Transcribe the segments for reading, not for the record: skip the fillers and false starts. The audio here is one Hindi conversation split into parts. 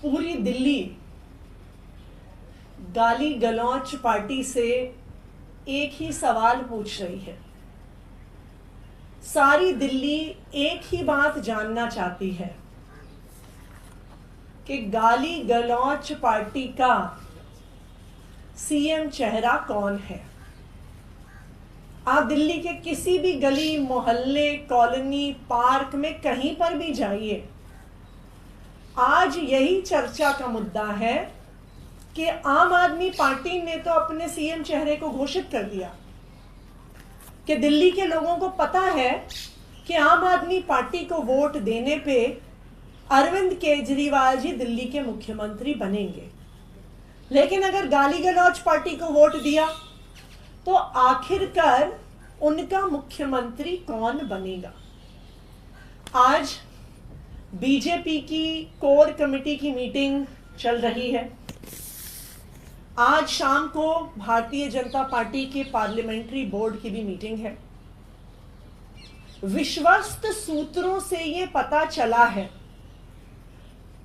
पूरी दिल्ली गाली गलौच पार्टी से एक ही सवाल पूछ रही है। सारी दिल्ली एक ही बात जानना चाहती है कि गाली गलौच पार्टी का सीएम चेहरा कौन है। आप दिल्ली के किसी भी गली, मोहल्ले, कॉलोनी, पार्क में कहीं पर भी जाइए, आज यही चर्चा का मुद्दा है कि आम आदमी पार्टी ने तो अपने सीएम चेहरे को घोषित कर दिया कि दिल्ली के लोगों को पता है कि आम आदमी पार्टी को वोट देने पे अरविंद केजरीवाल जी दिल्ली के मुख्यमंत्री बनेंगे। लेकिन अगर गाली गलौच पार्टी को वोट दिया तो आखिरकार उनका मुख्यमंत्री कौन बनेगा। आज बीजेपी की कोर कमेटी की मीटिंग चल रही है। आज शाम को भारतीय जनता पार्टी के पार्लियामेंट्री बोर्ड की भी मीटिंग है। विश्वस्त सूत्रों से ये पता चला है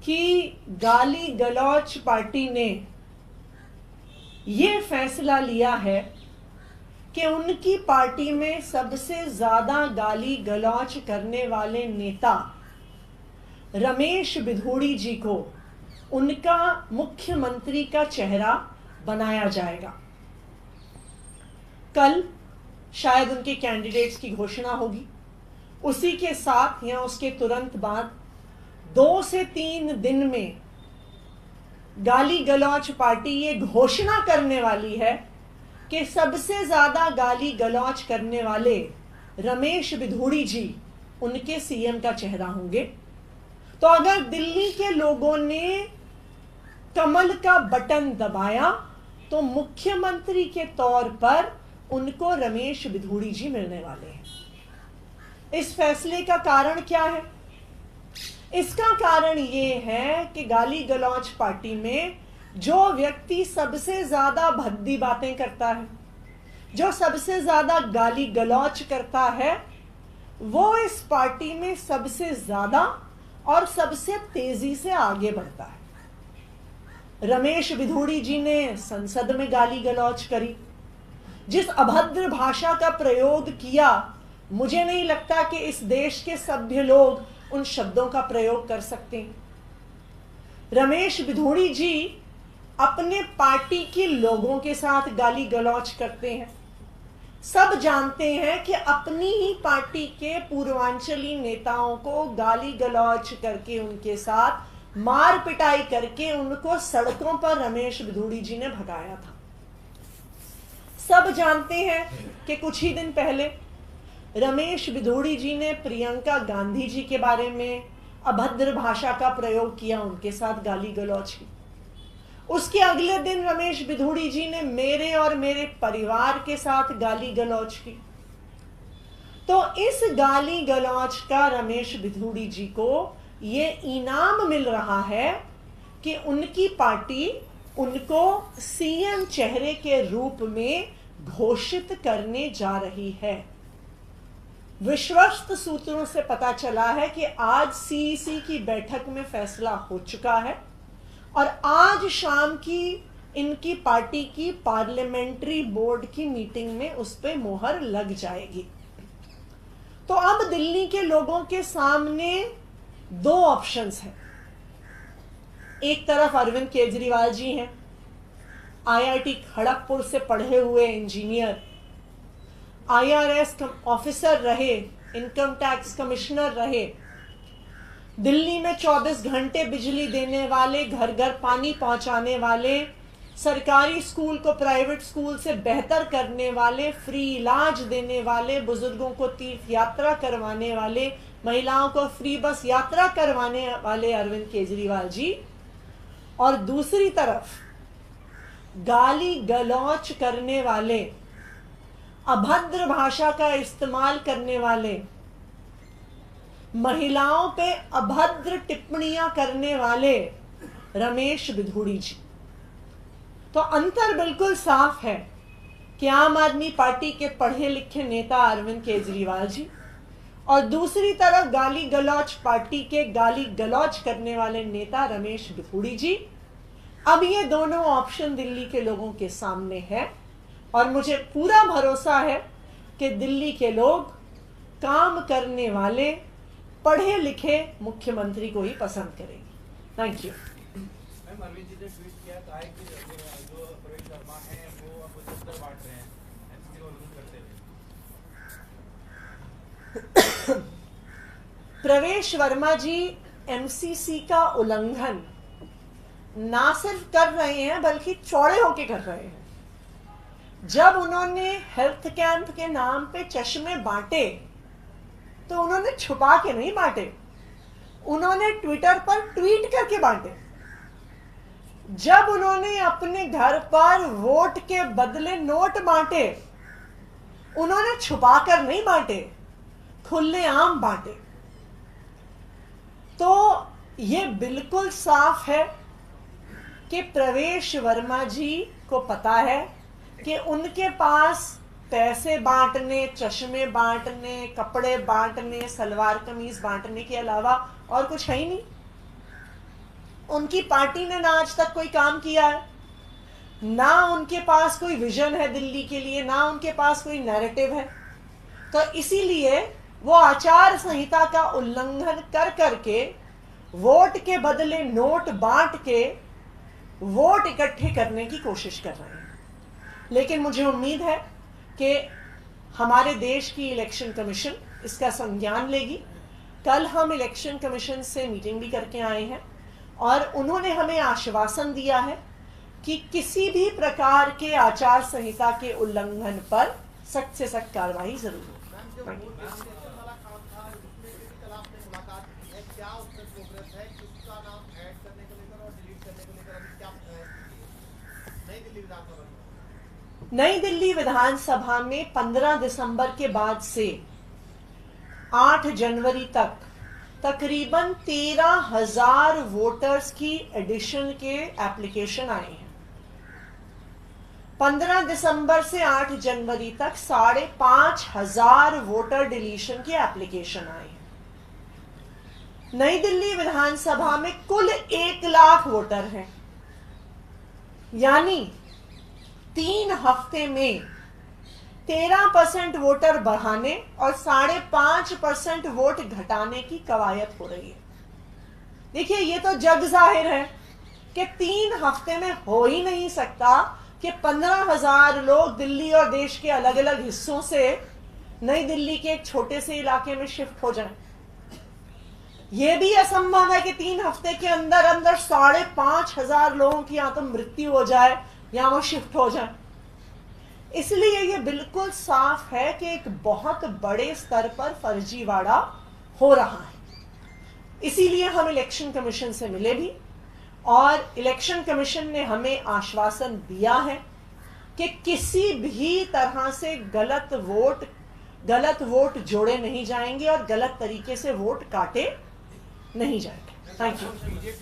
कि गाली गलौच पार्टी ने ये फैसला लिया है कि उनकी पार्टी में सबसे ज्यादा गाली गलौच करने वाले नेता रमेश बिधूड़ी जी को उनका मुख्यमंत्री का चेहरा बनाया जाएगा। कल शायद उनके कैंडिडेट्स की घोषणा होगी। उसी के साथ या उसके तुरंत बाद 2 से 3 दिन में गाली गलौच पार्टी ये घोषणा करने वाली है कि सबसे ज्यादा गाली गलौच करने वाले रमेश बिधूड़ी जी उनके सीएम का चेहरा होंगे। तो अगर दिल्ली के लोगों ने कमल का बटन दबाया तो मुख्यमंत्री के तौर पर उनको रमेश बिधूड़ी जी मिलने वाले हैं। इस फैसले का कारण क्या है? इसका कारण ये है कि गाली गलौच पार्टी में जो व्यक्ति सबसे ज्यादा भद्दी बातें करता है, जो सबसे ज्यादा गाली गलौच करता है, वो इस पार्टी में सबसे ज्यादा और सबसे तेजी से आगे बढ़ता है। रमेश बिधूड़ी जी ने संसद में गाली गलौच करी। जिस अभद्र भाषा का प्रयोग किया, मुझे नहीं लगता कि इस देश के सभ्य लोग उन शब्दों का प्रयोग कर सकते हैं। रमेश बिधूड़ी जी अपने पार्टी के लोगों के साथ गाली गलौच करते हैं। सब जानते हैं कि अपनी ही पार्टी के पूर्वांचली नेताओं को गाली गलौच करके, उनके साथ मार पिटाई करके उनको सड़कों पर रमेश बिधूड़ी जी ने भगाया था। सब जानते हैं कि कुछ ही दिन पहले रमेश बिधूड़ी जी ने प्रियंका गांधी जी के बारे में अभद्र भाषा का प्रयोग किया, उनके साथ गाली गलौच की। उसके अगले दिन रमेश बिधूड़ी जी ने मेरे और मेरे परिवार के साथ गाली गलौच की। तो इस गाली गलौच का रमेश बिधूड़ी जी को ये इनाम मिल रहा है कि उनकी पार्टी उनको सीएम चेहरे के रूप में घोषित करने जा रही है। विश्वस्त सूत्रों से पता चला है कि आज सीईसी की बैठक में फैसला हो चुका है और आज शाम की इनकी पार्टी की पार्लियामेंट्री बोर्ड की मीटिंग में उस पर मोहर लग जाएगी। तो अब दिल्ली के लोगों के सामने 2 ऑप्शंस हैं। एक तरफ अरविंद केजरीवाल जी हैं, आईआईटी खड़गपुर से पढ़े हुए इंजीनियर, आईआरएस ऑफिसर रहे, इनकम टैक्स कमिश्नर रहे, दिल्ली में 24 घंटे बिजली देने वाले, घर घर पानी पहुंचाने वाले, सरकारी स्कूल को प्राइवेट स्कूल से बेहतर करने वाले, फ्री इलाज देने वाले, बुजुर्गों को तीर्थ यात्रा करवाने वाले, महिलाओं को फ्री बस यात्रा करवाने वाले अरविंद केजरीवाल जी, और दूसरी तरफ गाली गलौच करने वाले, अभद्र भाषा का इस्तेमाल करने वाले, महिलाओं पे अभद्र टिप्पणियां करने वाले रमेश बिधूड़ी जी। तो अंतर बिल्कुल साफ है कि आम आदमी पार्टी के पढ़े लिखे नेता अरविंद केजरीवाल जी और दूसरी तरफ गाली गलौच पार्टी के गाली गलौच करने वाले नेता रमेश बिखूड़ी जी। अब ये दोनों ऑप्शन दिल्ली के लोगों के सामने है और मुझे पूरा भरोसा है कि दिल्ली के लोग काम करने वाले पढ़े लिखे मुख्यमंत्री को ही पसंद करेंगे। Thank you. Ma'am, Arvind ji ने ट्वीट किया था कि जो प्रवेश वर्मा है वो अब दफ्तर बांट रहे हैं एमसीसी को विरोध करते हुए। प्रवेश वर्मा जी एमसीसी का उल्लंघन ना सिर्फ कर रहे हैं बल्कि चौड़े होके कर रहे हैं। जब उन्होंने हेल्थ कैंप के नाम पे चश्मे बांटे तो उन्होंने छुपा के नहीं बांटे, उन्होंने ट्विटर पर ट्वीट करके बांटे। जब उन्होंने अपने घर पर वोट के बदले नोट बांटे, उन्होंने छुपा कर नहीं बांटे, खुलेआम बांटे। तो ये बिल्कुल साफ है कि प्रवेश वर्मा जी को पता है कि उनके पास पैसे बांटने, चश्मे बांटने, कपड़े बांटने, सलवार कमीज बांटने के अलावा और कुछ है ही नहीं। उनकी पार्टी ने ना आज तक कोई काम किया है, ना उनके पास कोई विजन है दिल्ली के लिए, ना उनके पास कोई नैरेटिव है। तो इसीलिए वो आचार संहिता का उल्लंघन कर करके वोट के बदले नोट बांट के वोट इकट्ठे करने की कोशिश कर रहे हैं। लेकिन मुझे उम्मीद है कि हमारे देश की इलेक्शन कमीशन इसका संज्ञान लेगी। कल हम इलेक्शन कमीशन से मीटिंग भी करके आए हैं और उन्होंने हमें आश्वासन दिया है कि किसी भी प्रकार के आचार संहिता के उल्लंघन पर सख्त से सख्त कार्रवाई जरूर होगी। नई दिल्ली विधानसभा में 15 दिसंबर के बाद से 8 जनवरी तक तकरीबन 13,000 वोटर्स की एडिशन के एप्लीकेशन आए हैं। 15 दिसंबर से 8 जनवरी तक 5,500 वोटर डिलीशन के एप्लीकेशन आए हैं। नई दिल्ली विधानसभा में कुल 1 लाख वोटर हैं, यानी 3 हफ्ते में 13% वोटर बढ़ाने और 5.5% वोट घटाने की कवायद हो रही है। देखिए, ये तो जग जाहिर है कि 3 हफ्ते में हो ही नहीं सकता कि 15,000 लोग दिल्ली और देश के अलग अलग हिस्सों से नई दिल्ली के एक छोटे से इलाके में शिफ्ट हो जाएं। यह भी असंभव है कि 3 हफ्ते के अंदर अंदर 5,500 लोगों की या तो मृत्यु हो जाए या वो शिफ्ट हो जाए। इसलिए ये बिल्कुल साफ है कि एक बहुत बड़े स्तर पर फर्जीवाड़ा हो रहा है। इसीलिए हम इलेक्शन कमीशन से मिले भी और इलेक्शन कमीशन ने हमें आश्वासन दिया है कि किसी भी तरह से गलत वोट जोड़े नहीं जाएंगे और गलत तरीके से वोट काटे नहीं जाएंगे। Thank you.